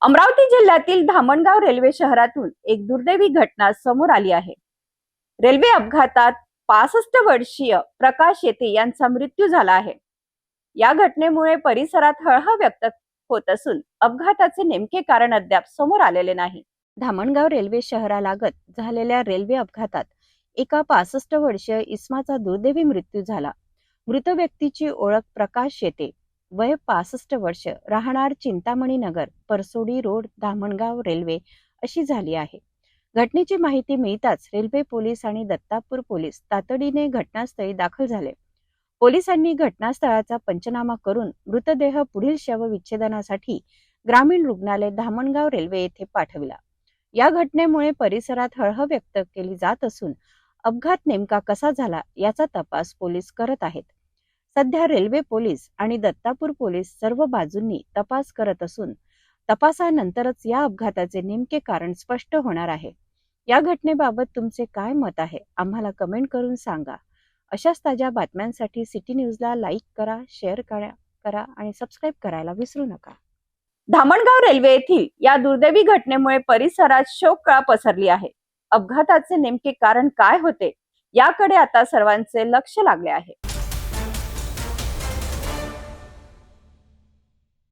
अमरावती जिल्ह्यातील धामणगाव रेल्वे शहरातून एक दुर्दैवी घटना समोर आली आहे। रेल्वे अपघातात 65 वर्षीय प्रकाश येते यांचा मृत्यू झाला आहे। या घटनेमुळे परिसरात हळहळ व्यक्त होत असून अपघाताचे नेमके कारण अद्याप समोर आलेले नाही। धामणगाव रेल्वे शहरालागत झालेल्या रेल्वे अपघातात एका 65 वर्षीय इसमाचा दुर्दैवी मृत्यू झाला। मृत व्यक्तीची ओळख प्रकाश येते, वय 65 वर्ष, राहणार चिंतामणी नगर, परसोडी रोड, धामणगाव रेल्वे अशी झाली आहे। घटनेची माहिती मिळताच रेल्वे पोलीस आणि दत्तापूर पोलीस तातडीने घटनास्थळी दाखल झाले। पोलिसांनी घटनास्थळाचा पंचनामा करून मृतदेह पुढील शवविच्छेदनासाठी ग्रामीण रुग्णालय धामणगाव रेल्वे येथे पाठविला। या घटनेमुळे परिसरात हळहळ व्यक्त केली जात असून अपघात नेमका कसा झाला याचा तपास पोलीस करत आहेत। सध्या रेल्वे पोलीस आणि दत्तापूर पोलीस सर्व बाजूंनी तपास करत असून तपासानंतरच या अपघाताचे नेमके कारण स्पष्ट होणार आहे। या घटनेबाबत तुमचे काय मत आहे आम्हाला कमेंट करून सांगा। अशाच ताज्या बातम्यांसाठी सिटी न्यूजला लाईक करा, शेअर करा आणि सबस्क्राईब करायला विसरू नका। धामणगाव रेल्वे येथील या दुर्दैवी घटनेमुळे परिसरात शोककळा पसरली आहे। अपघाताचे नेमके कारण काय होते याकडे आता सर्वांचे लक्ष लागले आहे।